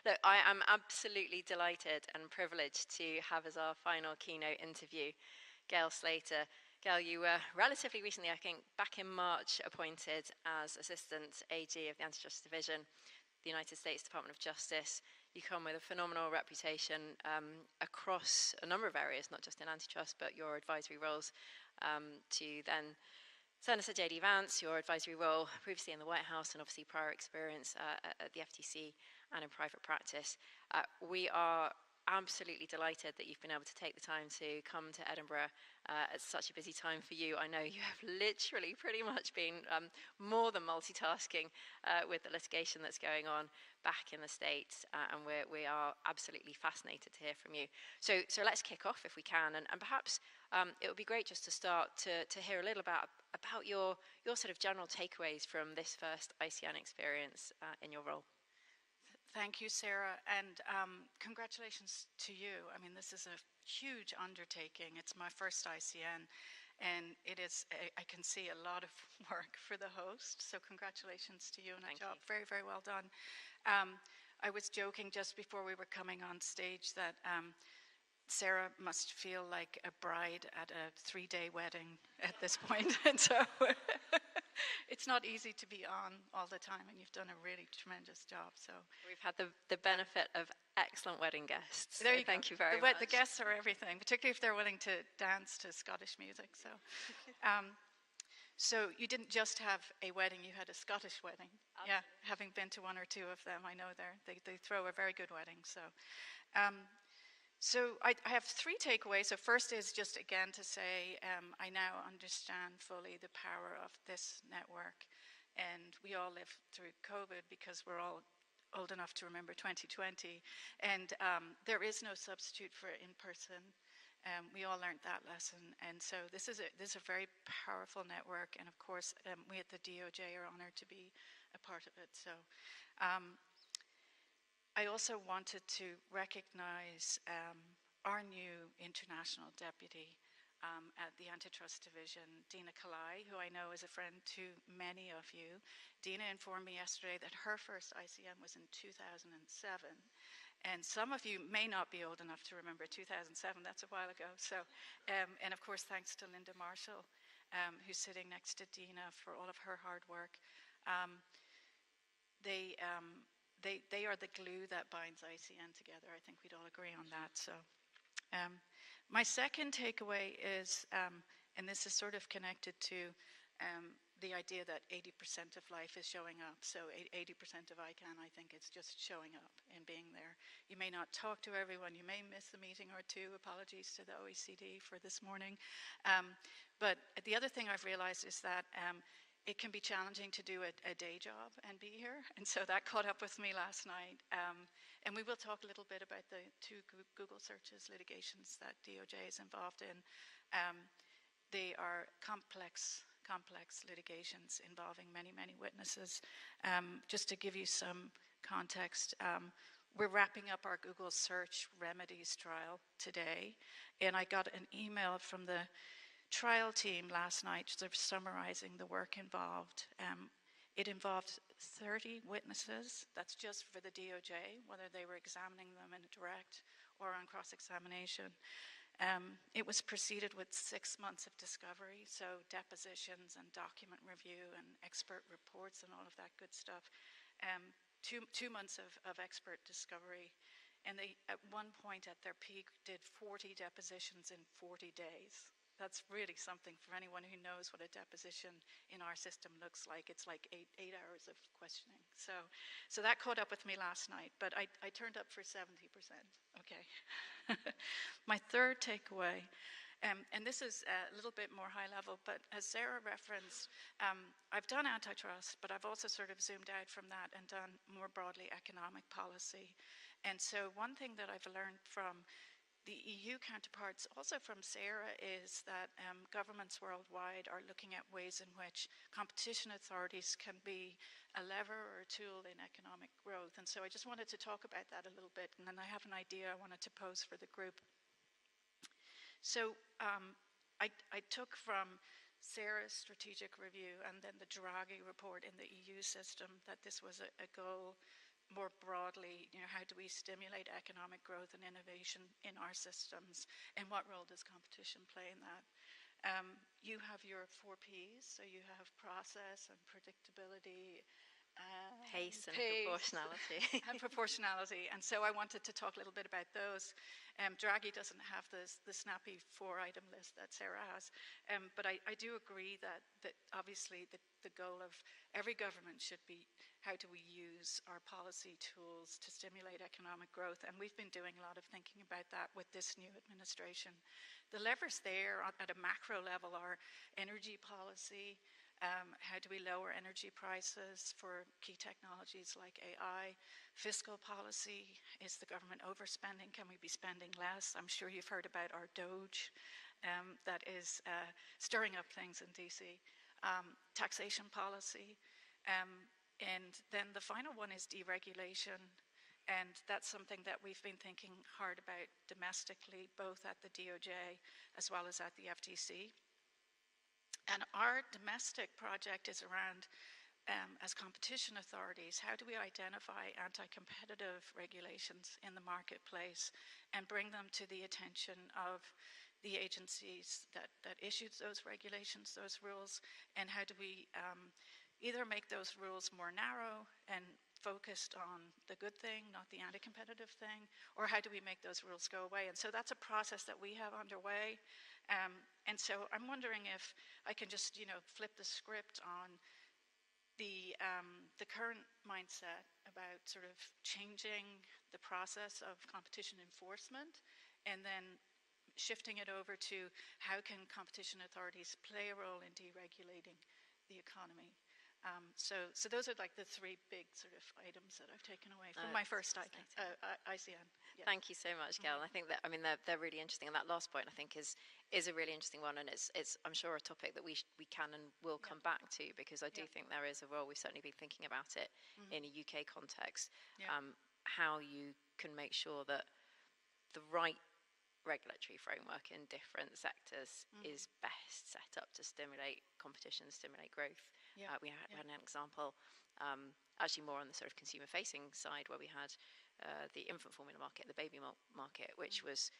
Look, I am absolutely delighted and privileged to have as our final keynote interview Gail Slater. Gail, you were relatively recently, I think, back in March, appointed as Assistant AG of the Antitrust Division, the United States Department of Justice. You come with a phenomenal reputation across a number of areas, not just in antitrust, but your advisory roles to then Senator J.D. Vance, your advisory role previously in the White House and obviously prior experience at the FTC and in private practice. We are absolutely delighted that you've been able to take the time to come to Edinburgh at such a busy time for you. I know you have literally pretty much been more than multitasking with the litigation that's going on back in the States, and we are absolutely fascinated to hear from you. So let's kick off if we can, and perhaps it would be great just to start to hear a little about your sort of general takeaways from this first ICN experience in your role. Thank you, Sarah, and congratulations to you. I mean, this is a huge undertaking. It's my first ICN, and it is, I can see, a lot of work for the host, so congratulations to you on a job. Very, very well done. I was joking just before we were coming on stage that Sarah must feel like a bride at a 3-day wedding at this point, and so it's not easy to be on all the time, and you've done a really tremendous job. So we've had the benefit of excellent wedding guests. There you go. Thank you very much. much. The guests are everything, particularly if they're willing to dance to Scottish music. So, so you didn't just have a wedding; you had a Scottish wedding. Absolutely. Yeah, having been to one or two of them, I know they throw a very good wedding. So. So I have 3 takeaways. So first is just again to say I now understand fully the power of this network, and we all lived through COVID because we're all old enough to remember 2020, and there is no substitute for in-person. We all learned that lesson, and so this is a very powerful network, and of course we at the DOJ are honored to be a part of it. So. I also wanted to recognize our new international deputy at the Antitrust Division, Dina Kalai, who I know is a friend to many of you. Dina informed me yesterday that her first ICN was in 2007. And some of you may not be old enough to remember 2007, that's a while ago. So, and of course, thanks to Linda Marshall, who's sitting next to Dina for all of her hard work. They are the glue that binds ICN together. I think we'd all agree on that. So, my second takeaway is, and this is sort of connected to the idea that 80% of life is showing up. So 80% of ICANN, I think, is just showing up and being there. You may not talk to everyone. You may miss a meeting or two. Apologies to the OECD for this morning. But the other thing I've realized is that it can be challenging to do a day job and be here, and so that caught up with me last night. And we will talk a little bit about the 2 Google searches litigations that DOJ is involved in. They are complex litigations involving many, many witnesses. Just to give you some context, we're wrapping up our Google search remedies trial today, and I got an email from the trial team last night sort of summarizing the work involved. It involved 30 witnesses. That's just for the DOJ, whether they were examining them in a direct or on cross-examination. It was preceded with 6 months of discovery, so depositions and document review and expert reports and all of that good stuff. 2 months of expert discovery. And they, at one point at their peak, did 40 depositions in 40 days. That's really something for anyone who knows what a deposition in our system looks like. It's like eight hours of questioning. So that caught up with me last night, but I turned up for 70%. Okay. My third takeaway, and this is a little bit more high level, but as Sarah referenced, I've done antitrust, but I've also sort of zoomed out from that and done more broadly economic policy. And so one thing that I've learned from the EU counterparts, also from Sarah, is that governments worldwide are looking at ways in which competition authorities can be a lever or a tool in economic growth. And so I just wanted to talk about that a little bit, and then I have an idea I wanted to pose for the group. So I took from Sarah's strategic review and then the Draghi report in the EU system that this was a goal more broadly, how do we stimulate economic growth and innovation in our systems, and what role does competition play in that? You have your 4 Ps, so you have process and predictability, pace and proportionality. And proportionality. And so I wanted to talk a little bit about those. Draghi doesn't have the snappy 4-item list that Sarah has. But I do agree that obviously the goal of every government should be, how do we use our policy tools to stimulate economic growth? And we've been doing a lot of thinking about that with this new administration. The levers there at a macro level are energy policy. How do we lower energy prices for key technologies like AI? Fiscal policy, is the government overspending? Can we be spending less? I'm sure you've heard about our DOJ that is stirring up things in DC. Taxation policy. And then the final one is deregulation. And that's something that we've been thinking hard about domestically, both at the DOJ as well as at the FTC. And our domestic project is around, as competition authorities, how do we identify anti-competitive regulations in the marketplace and bring them to the attention of the agencies that issued those regulations, those rules, and how do we either make those rules more narrow and focused on the good thing, not the anti-competitive thing, or how do we make those rules go away? And so that's a process that we have underway. And so I'm wondering if I can just, flip the script on the current mindset about sort of changing the process of competition enforcement, and then shifting it over to how can competition authorities play a role in deregulating the economy. So those are like the 3 big sort of items that I've taken away from my first ICN. Yes. Thank you so much, Gail. I think that, they're really interesting. And that last point, I think, is a really interesting one. And it's I'm sure, a topic that we can and will come back to, because I do think there is a role. We've certainly been thinking about it in a UK context, how you can make sure that the right regulatory framework in different sectors is best set up to stimulate competition, stimulate growth. We had an example, actually more on the sort of consumer-facing side, where we had the infant formula market, the baby milk market, which was,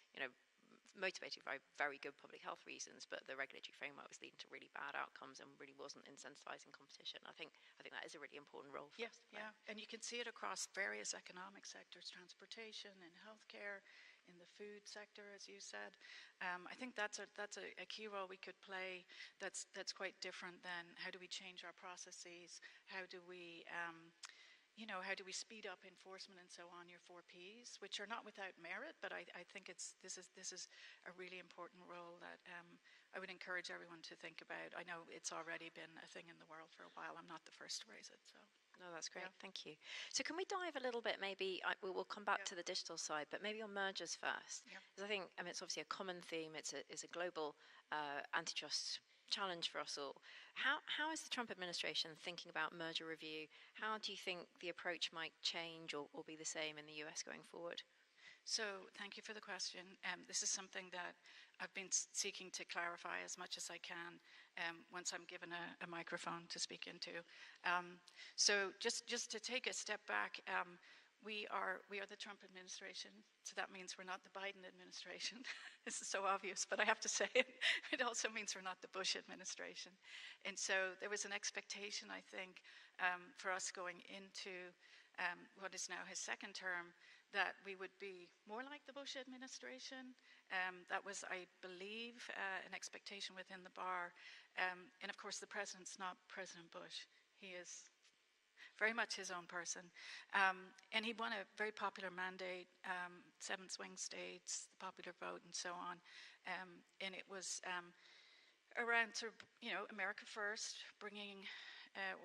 motivated by very good public health reasons, but the regulatory framework was leading to really bad outcomes and really wasn't incentivizing competition. I think that is a really important role for us to play. And you can see it across various economic sectors: transportation and healthcare, in the food sector, as you said. I think that's a key role we could play. That's quite different than how do we change our processes? How do we how do we speed up enforcement and so on, your 4Ps, which are not without merit, but I think this is a really important role that I would encourage everyone to think about. I know it's already been a thing in the world for a while. I'm not the first to raise it, so. No, that's great. Thank you. So can we dive a little bit, maybe, we'll come back to the digital side, but maybe on mergers first. Because I think, it's obviously a common theme. It's a global antitrust challenge for us all. How is the Trump administration thinking about merger review? How do you think the approach might change or be the same in the US going forward? So thank you for the question. This is something that I've been seeking to clarify as much as I can once I'm given a microphone to speak into. So just to take a step back, we are the Trump administration, so that means we're not the Biden administration. This is so obvious, but I have to say it. It also means we're not the Bush administration. And so there was an expectation, I think, for us going into what is now his second term, that we would be more like the Bush administration. That was, I believe, an expectation within the bar. And of course, the president's not President Bush. He is very much his own person. And he won a very popular mandate, 7 swing states, the popular vote, and so on. And it was around sort of, America first, bringing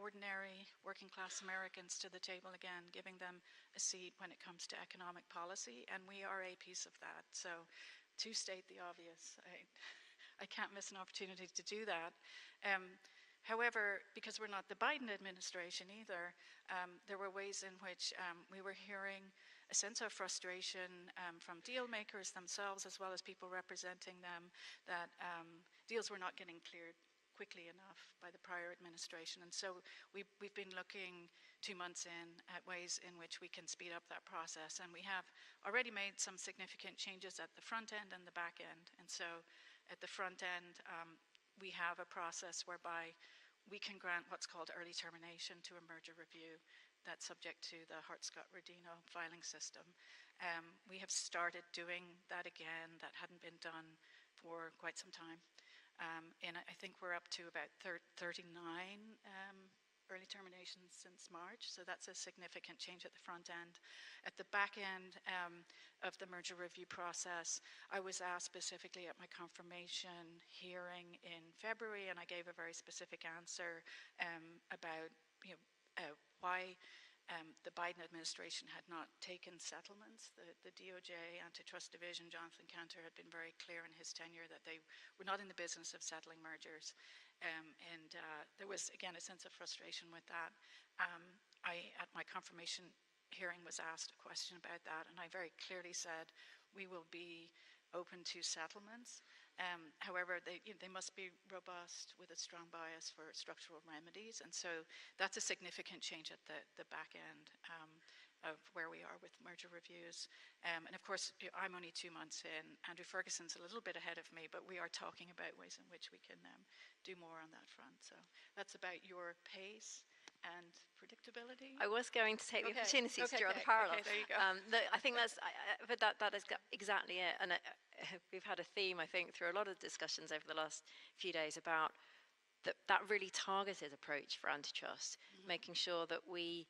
ordinary working class Americans to the table again, giving them a seat when it comes to economic policy, and we are a piece of that. So to state the obvious, I can't miss an opportunity to do that. However, because we're not the Biden administration either, there were ways in which we were hearing a sense of frustration from deal makers themselves, as well as people representing them, that deals were not getting cleared quickly enough by the prior administration. And so we've been looking 2 months in at ways in which we can speed up that process. And we have already made some significant changes at the front end and the back end. And so at the front end, we have a process whereby we can grant what's called early termination to a merger review that's subject to the Hart-Scott-Rodino filing system. We have started doing that again. That hadn't been done for quite some time. And I think we're up to about 39 early terminations since March, so that's a significant change at the front end. At the back end of the merger review process, I was asked specifically at my confirmation hearing in February, and I gave a very specific answer about why the Biden administration had not taken settlements. The DOJ Antitrust Division, Jonathan Cantor, had been very clear in his tenure that they were not in the business of settling mergers. And there was, again, a sense of frustration with that. At my confirmation hearing, was asked a question about that, and I very clearly said we will be open to settlements. However, they must be robust with a strong bias for structural remedies, and so that's a significant change at the back end of where we are with merger reviews. And of course, I'm only 2 months in. Andrew Ferguson's a little bit ahead of me, but we are talking about ways in which we can do more on that front. So that's about your pace and predictability. I was going to take the opportunity to draw the parallel. Okay, there you go. I think but that is exactly it. And we've had a theme, I think, through a lot of discussions over the last few days about that really targeted approach for antitrust, making sure that we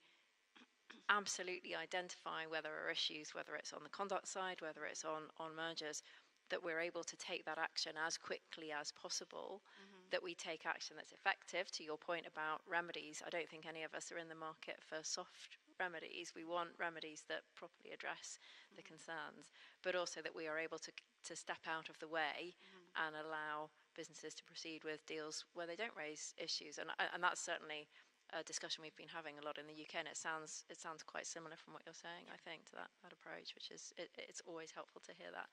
absolutely identify whether there are issues, whether it's on the conduct side, whether it's on mergers, that we're able to take that action as quickly as possible, that we take action that's effective. To your point about remedies, I don't think any of us are in the market for soft remedies. We want remedies that properly address the concerns, but also that we are able to step out of the way and allow businesses to proceed with deals where they don't raise issues. And that's certainly a discussion we've been having a lot in the UK, and it sounds quite similar from what you're saying, I think, to that approach, which is it's always helpful to hear that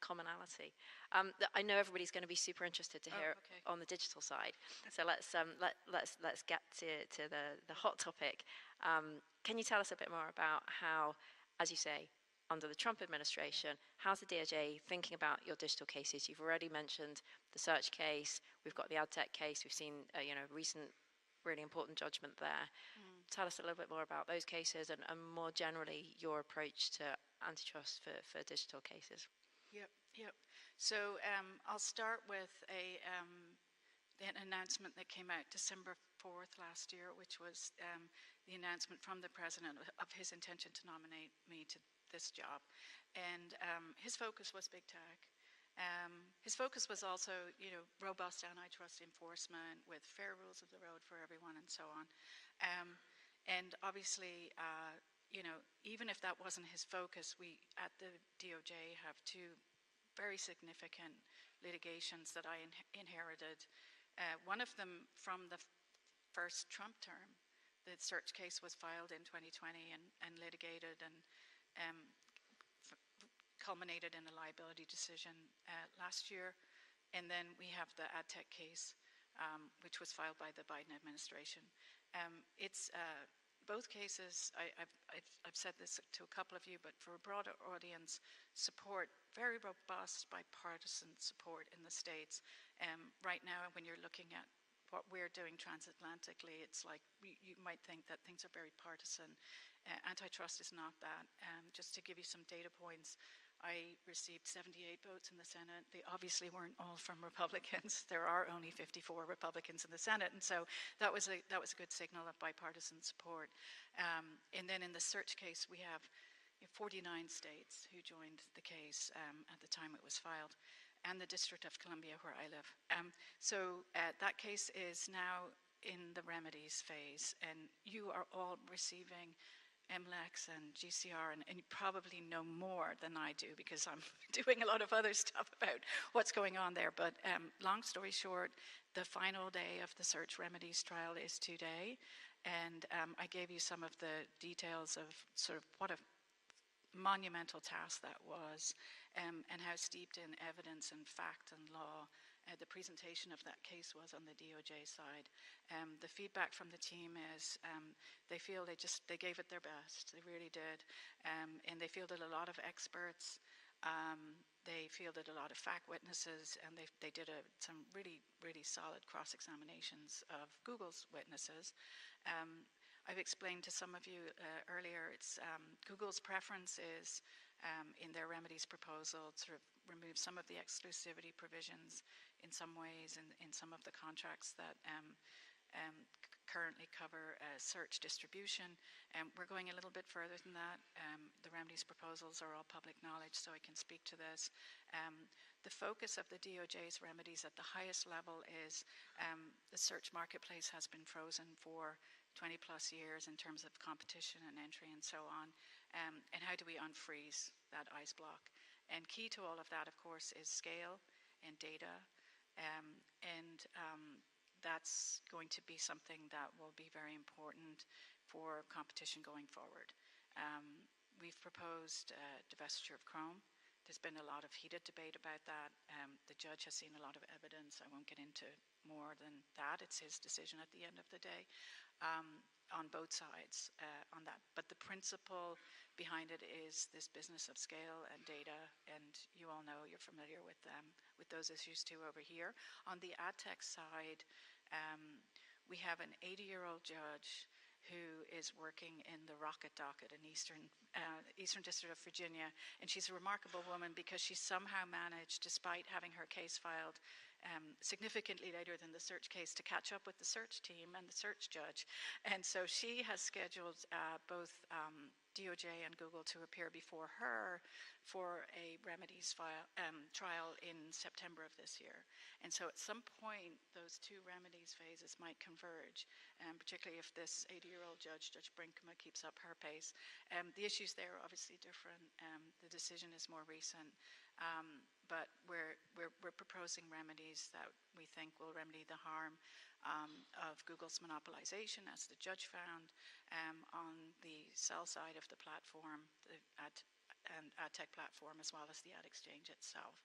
commonality. I know everybody's going to be super interested to hear on the digital side, so let's get to the hot topic. Can you tell us a bit more about how, as you say, under the Trump administration, how's the DOJ thinking about your digital cases? You've already mentioned the search case. We've got the ad tech case. We've seen recent really important judgment there. Tell us a little bit more about those cases and more generally your approach to antitrust for digital cases. Yep. So I'll start with an announcement that came out December 4th last year, which was the announcement from the president of his intention to nominate me to this job. And his focus was big tech. His focus was also, robust antitrust enforcement with fair rules of the road for everyone and so on. And obviously, even if that wasn't his focus, we at the DOJ have 2 very significant litigations that I inherited. One of them from the first Trump term. The search case was filed in 2020 and litigated and culminated in a liability decision last year. And then we have the ad tech case, which was filed by the Biden administration. It's both cases, I've said this to a couple of you, but for a broader audience, support very robust bipartisan support in the States. Right now, when you're looking at what we're doing transatlantically, it's like you might think that things are very partisan. Antitrust is not that. Just to give you some data points, I received 78 votes in the Senate. They obviously weren't all from Republicans. There are only 54 Republicans in the Senate, and so that was a good signal of bipartisan support. And then in the search case, we have 49 states who joined the case at the time it was filed, and the District of Columbia, where I live. So that case is now in the remedies phase, and you are all receiving MLEX and GCR, and you probably know more than I do because I'm doing a lot of other stuff about what's going on there. But long story short, the final day of the search remedies trial is today, and I gave you some of the details of sort of what a monumental task that was, and how steeped in evidence and fact and law the presentation of that case was on the DOJ side. The feedback from the team is they feel they gave it their best. They really did. And they fielded a lot of experts. They fielded a lot of fact witnesses, and they did some really, really solid cross-examinations of Google's witnesses. I've explained to some of you earlier, it's Google's preference is in their remedies proposal to remove some of the exclusivity provisions in some ways in some of the contracts that currently cover search distribution. We're going a little bit further than that. The remedies proposals are all public knowledge, so I can speak to this. The focus of the DOJ's remedies at the highest level is the search marketplace has been frozen for 20 plus years in terms of competition and entry and so on. And how do we unfreeze that ice block? And key to all of that, of course, is scale and data. That's going to be something that will be very important for competition going forward. We've proposed divestiture of Chrome. There's been a lot of heated debate about that. The judge has seen a lot of evidence. I won't get into more than that. It's his decision at the end of the day on both sides on that. But the principle behind it is this business of scale and data, and you all know, you're familiar with those issues too over here. On the ad tech side, we have an 80-year-old judge who is working in the Rocket Docket in Eastern District of Virginia. And she's a remarkable woman because she somehow managed, despite having her case filed significantly later than the search case, to catch up with the search team and the search judge. And so she has scheduled both DOJ and Google to appear before her for a remedies trial in September of this year. And so at some point, those two remedies phases might converge, particularly if this 80-year-old judge, Judge Brinkema, keeps up her pace. The issues there are obviously different. The decision is more recent. But we're proposing remedies that we think will remedy the harm of Google's monopolization, as the judge found, on the sell side of the platform, the ad tech platform, as well as the ad exchange itself.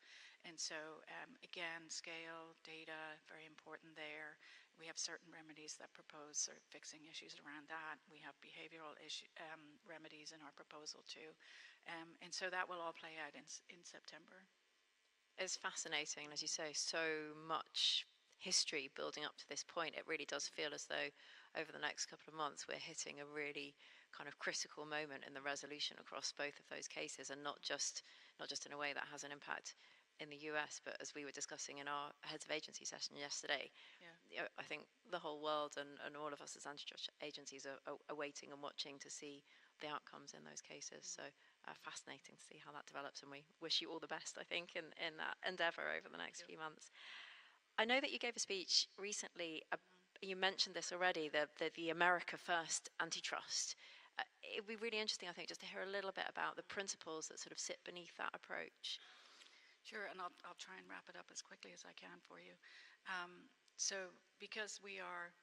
And so, again, scale, data, very important there. We have certain remedies that propose sort of fixing issues around that. We have behavioral remedies in our proposal too. And so that will all play out in September. It's fascinating, as you say, so much history building up to this point. It really does feel as though over the next couple of months we're hitting a really kind of critical moment in the resolution across both of those cases, and not just in a way that has an impact in the US, but as we were discussing in our heads of agency session yesterday, I think the whole world and all of us as antitrust agencies are waiting and watching to see the outcomes in those cases. So fascinating to see how that develops, and we wish you all the best, I think, in that endeavor over the next few months. I know that you gave a speech recently, you mentioned this already, the America First antitrust. It'd be really interesting, I think, just to hear a little bit about the principles that sort of sit beneath that approach. Sure, and I'll try and wrap it up as quickly as I can for you. So because we are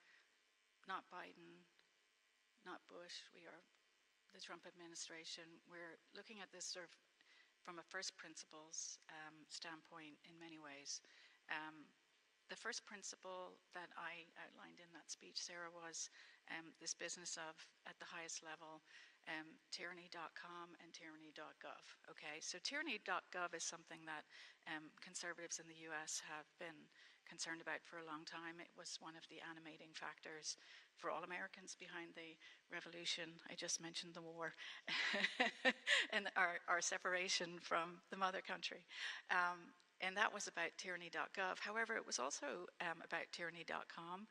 not Biden, not Bush, we are the Trump administration, we're looking at this sort of from a first principles standpoint in many ways. The first principle that I outlined in that speech, Sarah, was this business of, at the highest level, tyranny.com and tyranny.gov. Okay, so tyranny.gov is something that conservatives in the US have been concerned about for a long time. It was one of the animating factors for all Americans behind the revolution. I just mentioned the war and our separation from the mother country. And that was about tyranny.gov. However, it was also about tyranny.com.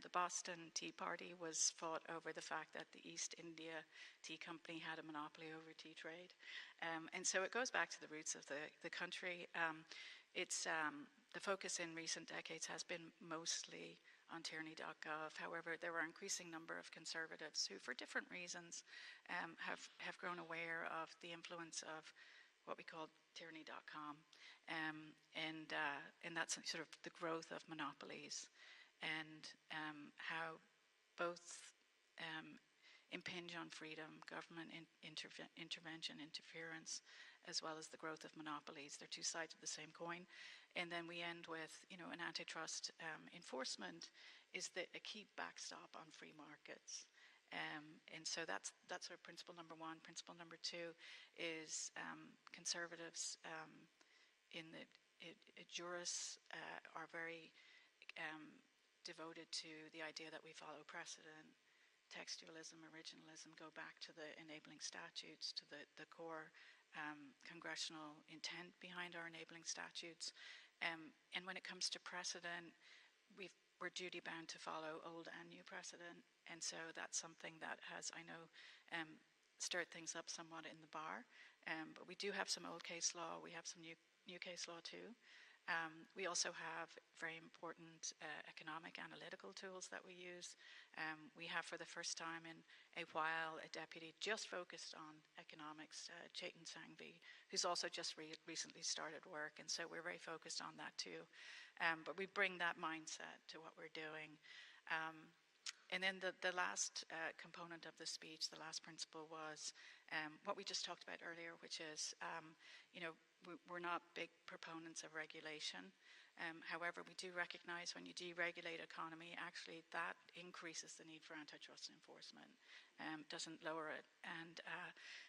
The Boston Tea Party was fought over the fact that the East India Tea Company had a monopoly over tea trade. And so it goes back to the roots of the country. The focus in recent decades has been mostly on tyranny.gov. However, there were an increasing number of conservatives who, for different reasons, have grown aware of the influence of what we call tyranny.com. And that's sort of the growth of monopolies and how both impinge on freedom, government intervention, interference, as well as the growth of monopolies. They're two sides of the same coin. And then we end with, an antitrust enforcement is a key backstop on free markets. And so that's our principle number one. Principle number two is conservatives in the jurists are very devoted to the idea that we follow precedent. Textualism, originalism go back to the enabling statutes, to the core congressional intent behind our enabling statutes. And when it comes to precedent, we're duty bound to follow old and new precedent. And so that's something that has, I know, stirred things up somewhat in the bar. But we do have some old case law. We have some new case law too. We also have very important economic analytical tools that we use. We have, for the first time in a while, a deputy just focused on economics, Chetan Sangvi, who's also just recently started work, and so we're very focused on that too. But we bring that mindset to what we're doing. And then the last component of the speech, the last principle, was what we just talked about earlier, which is, we're not big proponents of regulation. However, we do recognize when you deregulate economy, actually that increases the need for antitrust enforcement, doesn't lower it.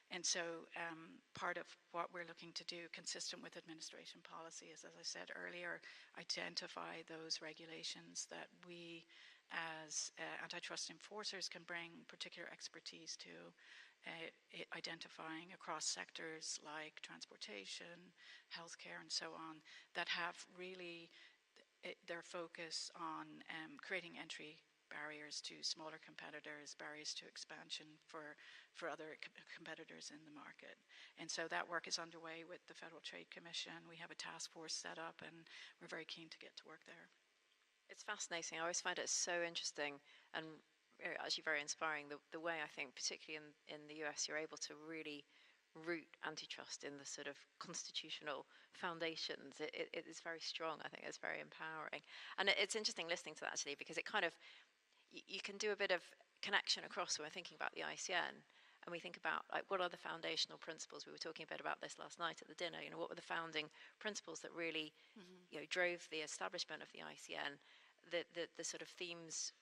And so part of what we're looking to do, consistent with administration policy, is, as I said earlier, identify those regulations that we as antitrust enforcers can bring particular expertise to, identifying across sectors like transportation, healthcare, and so on, that have really their focus on creating entry barriers to smaller competitors, barriers to expansion for other competitors in the market. And so that work is underway with the Federal Trade Commission. We have a task force set up, and we're very keen to get to work there. It's fascinating. I always find it so interesting and actually very inspiring, the way, I think, particularly in the US, you're able to really root antitrust in the sort of constitutional foundations. It is very strong. I think it's very empowering. And it's interesting listening to that, actually, because it kind of, you can do a bit of connection across when we're thinking about the ICN. And we think about, like, what are the foundational principles? We were talking a bit about this last night at the dinner. What were the founding principles that really drove the establishment of the ICN? The sort of themes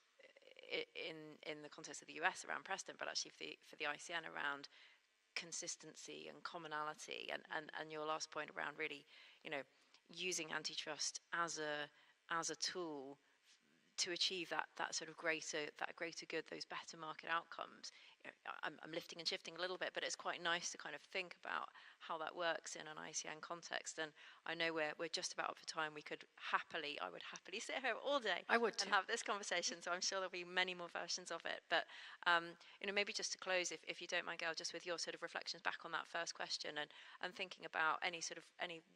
in the context of the US around precedent, but actually for the ICN around consistency and commonality, and your last point around really, using antitrust as a tool to achieve that sort of greater good, those better market outcomes. I'm lifting and shifting a little bit, but it's quite nice to kind of think about how that works in an ICN context. And I know we're just about up for time. I would happily sit here all day and have this conversation. So I'm sure there'll be many more versions of it. But maybe just to close, if you don't mind, Gail, just with your sort of reflections back on that first question, and thinking about any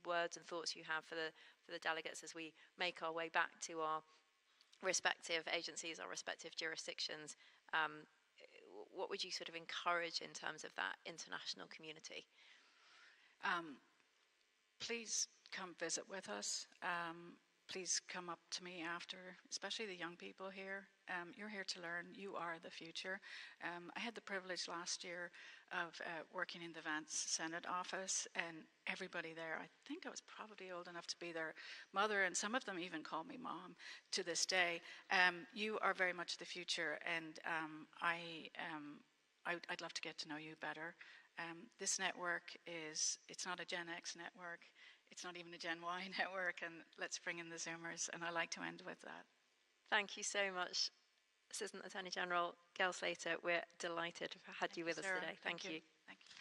words and thoughts you have for the delegates as we make our way back to our respective agencies, our respective jurisdictions. What would you sort of encourage in terms of that international community? Please come visit with us. Please come up to me after, especially the young people here. You're here to learn. You are the future. I had the privilege last year of working in the Vance Senate office, and everybody there, I think I was probably old enough to be their mother, and some of them even call me mom to this day. You are very much the future, and I'd love to get to know you better. This network it's not a Gen X network. It's not even a Gen Y network, and let's bring in the Zoomers, and I like to end with that. Thank you so much, Assistant Attorney General Gail Slater. We're delighted to have had you with us today. Thank you. Thank you.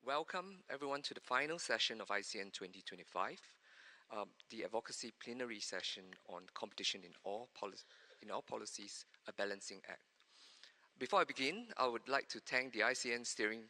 Welcome everyone to the final session of ICN 2025, the advocacy plenary session on competition in all policies, a balancing act. Before I begin, I would like to thank the ICN steering